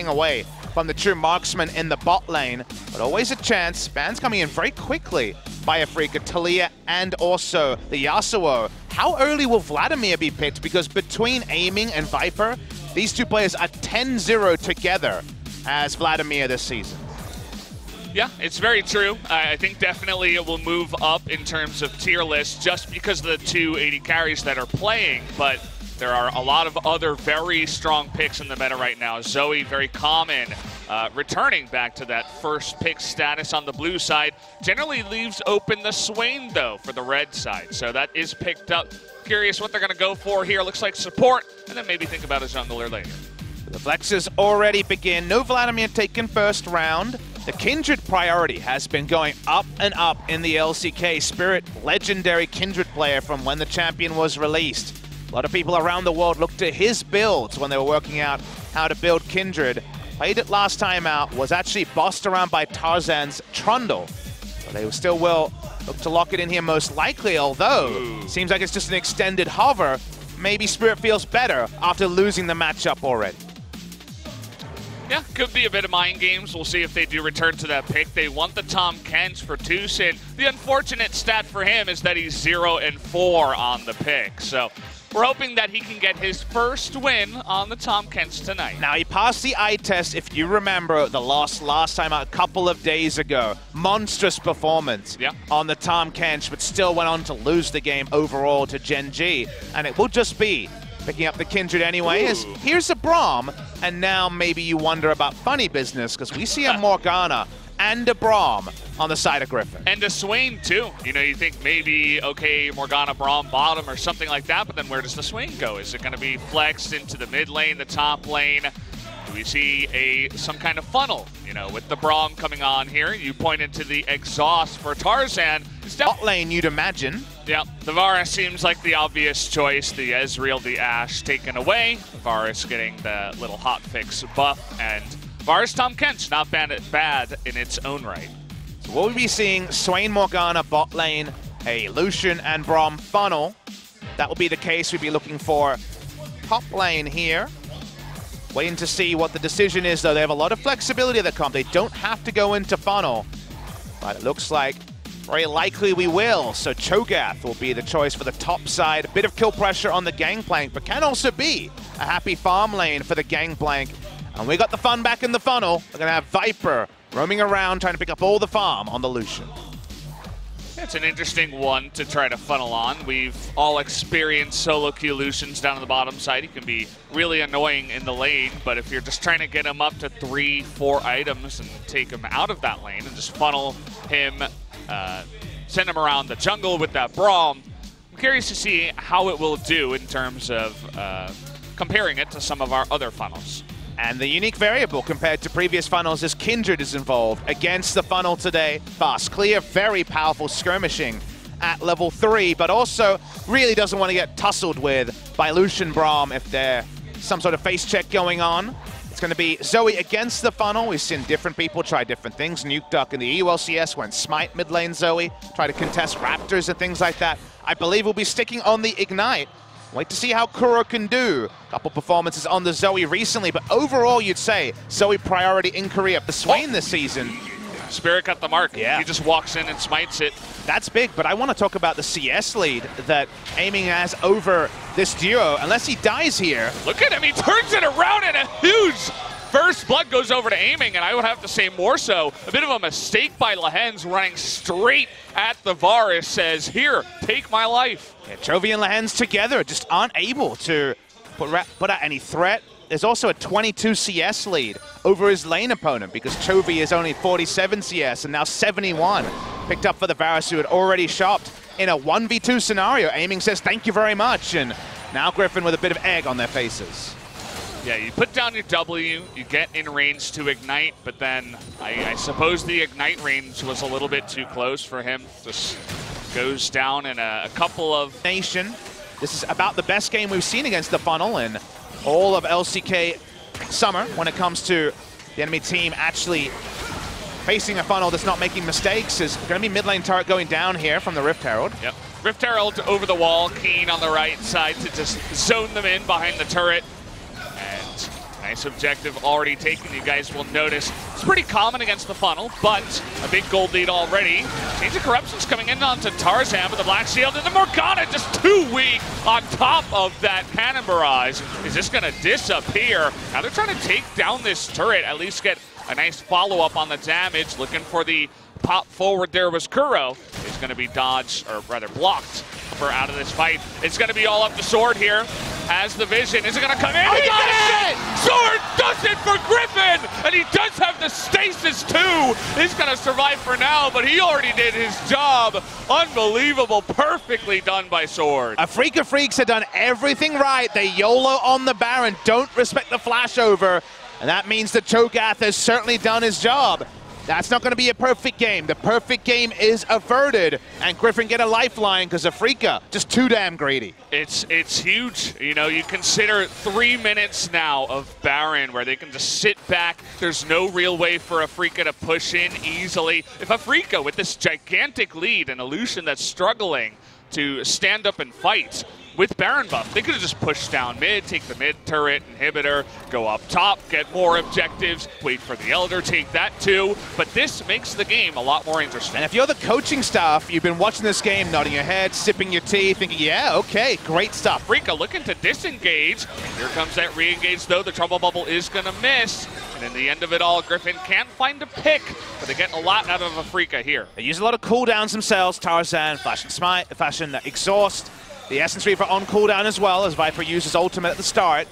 staying away from the true marksman in the bot lane. But always a chance. Bans coming in very quickly by Afrika, Talia, and also the Yasuo. How early will Vladimir be picked? Because between Aiming and Viper, these two players are 10-0 together as Vladimir this season. Yeah, it's very true. I think definitely it will move up in terms of tier list just because of the two AD carries that are playing, but there are a lot of other very strong picks in the meta right now. Zoe, very common, returning back to that first pick status on the blue side. Generally leaves open the Swain, though, for the red side, so that is picked up. Curious what they're going to go for here. Looks like support, and then maybe think about a jungler later. The flexes already begin. No Vladimir taken first round. The Kindred priority has been going up and up in the LCK. Spirit, legendary Kindred player from when the champion was released. A lot of people around the world looked to his builds when they were working out how to build Kindred. Played it last time out, was actually bossed around by Tarzan's Trundle. But they still will look to lock it in here most likely, although seems like it's just an extended hover. Maybe Spirit feels better after losing the matchup already. Yeah, could be a bit of mind games. We'll see if they do return to that pick. They want the Tahm Kench for Tucson. The unfortunate stat for him is that he's 0-4 on the pick. So we're hoping that he can get his first win on the Tahm Kench tonight. Now, he passed the eye test, if you remember the loss last time out a couple of days ago. Monstrous performance on the Tahm Kench, but still went on to lose the game overall to Gen G. And it will just be picking up the Kindred anyway. Here's a Braum, and now maybe you wonder about funny business, because we see a Morgana and a Braum on the side of Griffin. And a Swain, too. You know, you think maybe, okay, Morgana, Braum, bottom or something like that, but then where does the Swain go? Is it going to be flexed into the mid lane, the top lane? Do we see some kind of funnel, you know, with the Braum coming on here? You pointed to the exhaust for Tarzan. Bot lane, you'd imagine. Yeah, the Varus seems like the obvious choice. The Ezreal, the Ashe taken away. Varus getting the little hotfix buff, and Varus Tahm Kench, not bad in its own right. So we'll be seeing Swain, Morgana, bot lane, a Lucian and Braum funnel. That will be the case. We'd be looking for top lane here. Waiting to see what the decision is, though. They have a lot of flexibility of the comp. They don't have to go into funnel, but it looks like very likely we will. So Cho'Gath will be the choice for the top side. A bit of kill pressure on the Gangplank, but can also be a happy farm lane for the Gangplank. And we got the fun back in the funnel. We're going to have Viper roaming around trying to pick up all the farm on the Lucian. It's an interesting one to try to funnel on. We've all experienced solo queue Lucians down on the bottom side. He can be really annoying in the lane, but if you're just trying to get him up to 3-4 items and take him out of that lane and just funnel him, send him around the jungle with that Braum, I'm curious to see how it will do in terms of comparing it to some of our other funnels. And the unique variable compared to previous funnels is Kindred is involved against the funnel today. Fast, clear, very powerful skirmishing at level 3, but also really doesn't want to get tussled with by Lucian Braum if there's some sort of face check going on. It's going to be Zoe against the funnel. We've seen different people try different things. Nuke Duck in the EULCS went Smite mid lane Zoe, try to contest Raptors and things like that. I believe we'll be sticking on the Ignite. Wait to see how Kuro can do. Couple performances on the Zoe recently, but overall you'd say Zoe priority in Korea. The Swain this season. Spirit got the mark. Yeah. He just walks in and smites it. That's big, but I want to talk about the CS lead that Aiming has over this duo. Unless he dies here. Look at him, he turns it around and a huge first blood goes over to Aiming, and I would have to say more so. A bit of a mistake by Lehens running straight at the Varus, says, here, take my life. Yeah, Chovy and Lehens together just aren't able to put out any threat. There's also a 22 CS lead over his lane opponent because Chovy is only 47 CS and now 71. Picked up for the Varus who had already shopped in a 1v2 scenario. Aiming says thank you very much, and now Griffin with a bit of egg on their faces. Yeah, you put down your W, you get in range to Ignite, but then I suppose the Ignite range was a little bit too close for him. Just goes down in a couple of... Nation. This is about the best game we've seen against the funnel in all of LCK Summer when it comes to the enemy team actually facing a funnel that's not making mistakes. Is going to be mid lane turret going down here from the Rift Herald. Yep. Rift Herald over the wall, Keen on the right side to just zone them in behind the turret. And Nice objective already taken. You guys will notice it's pretty common against the funnel, but a big gold lead already. Change of Corruption's coming in onto Tarzan with the Black Shield, and the Morgana just too weak on top of that Cannon Barrage. Is this going to disappear? Now they're trying to take down this turret, at least get a nice follow-up on the damage. Looking for the pop forward there was Kuro. Is going to be dodged, or rather blocked, for out of this fight. It's going to be all up to Sword here. Has the vision. Is it going to come in? Oh, he got it! Sword does it for Griffin! And he does have the stasis too! He's going to survive for now, but he already did his job. Unbelievable. Perfectly done by Sword. Afrika Freaks have done everything right. They YOLO on the Baron, don't respect the flashover, and that means that Cho'Gath has certainly done his job. That's not going to be a perfect game. The perfect game is averted, and Griffin get a lifeline because Afrika just too damn greedy. It's huge. You know, you consider 3 minutes now of Baron where they can just sit back. There's no real way for Afrika to push in easily. If Afrika, with this gigantic lead, an Illusion that's struggling to stand up and fight, with Baron buff, they could have just pushed down mid, take the mid turret, inhibitor, go up top, get more objectives, wait for the Elder, take that too. But this makes the game a lot more interesting. And if you're the coaching staff, you've been watching this game, nodding your head, sipping your tea, thinking, yeah, okay, great stuff. Afrika looking to disengage. Here comes that re-engage though. The trouble bubble is gonna miss. And in the end of it all, Griffin can't find a pick, but they get a lot out of Afrika here. They use a lot of cooldowns themselves. Tarzan, Fashion Smite, Fashion Exhaust. The Essence Reaver on cooldown as well, as Viper uses ultimate at the start.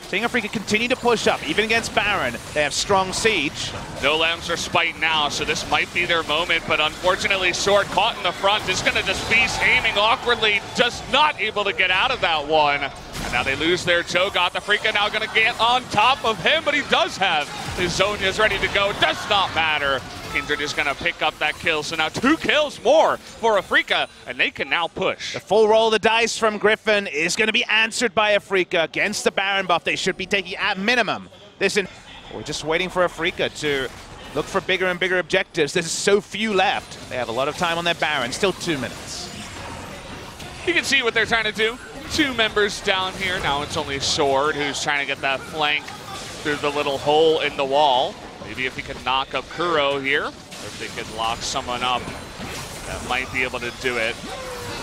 Seeing Afrika continue to push up, even against Baron. They have strong siege. No lambs are spite now, so this might be their moment, but unfortunately Sword caught in the front is going to just be aiming awkwardly, just not able to get out of that one. And now they lose their Cho'Gath. Afrika now going to get on top of him, but he does have his Zhonya's ready to go. Does not matter. Kindred is going to pick up that kill, so now 2 kills more for Afrika, and they can now push. The full roll of the dice from Griffin is going to be answered by Afrika against the Baron buff. They should be taking at minimum this. We're just waiting for Afrika to look for bigger and bigger objectives. There's so few left. They have a lot of time on their Baron, still 2 minutes. You can see what they're trying to do. 2 members down here. Now it's only Sword who's trying to get that flank through the little hole in the wall. Maybe if he could knock up Kuro here, or if they could lock someone up, that might be able to do it.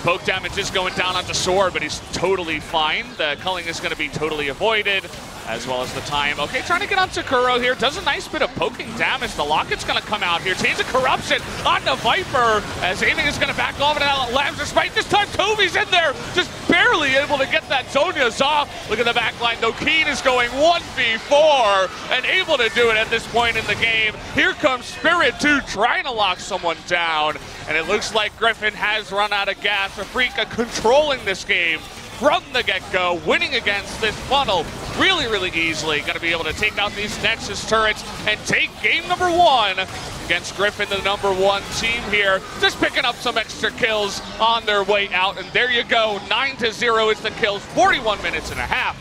Poke damage is going down onto Sword, but he's totally fine. The culling is going to be totally avoided, as well as the time. Okay, trying to get onto Kuro here. Does a nice bit of poking damage. The Locket's going to come out here. Change of Corruption on the Viper, as aiming is going to back off, and now Lambs are spite. This time Toby's in there, just barely able to get that Zhonya's off. Look at the back line, though. Keen is going 1v4 and able to do it at this point in the game. Here comes Spirit 2 trying to lock someone down, and it looks like Griffin has run out of gas. Afrika controlling this game from the get-go, winning against this funnel really, really easily. Going to be able to take out these Nexus turrets and take game number 1 against Griffin, the number 1 team here. Just picking up some extra kills on their way out, and there you go. 9-0 is the kills, 41 minutes and a half.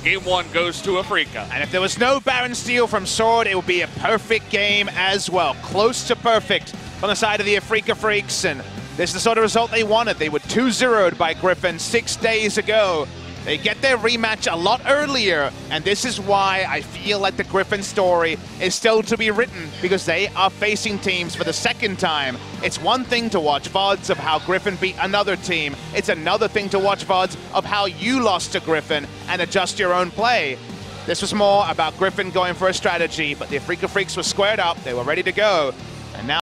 Game 1 goes to Afrika. And if there was no Baron steal from Sword, it would be a perfect game as well. Close to perfect on the side of the Afrika Freaks, and this is the sort of result they wanted. They were 2-0'd by Griffin 6 days ago. They get their rematch a lot earlier, and this is why I feel like the Griffin story is still to be written, because they are facing teams for the second time. It's one thing to watch VODs of how Griffin beat another team. It's another thing to watch VODs of how you lost to Griffin and adjust your own play. This was more about Griffin going for a strategy, but the Afrika Freaks were squared up. They were ready to go, and now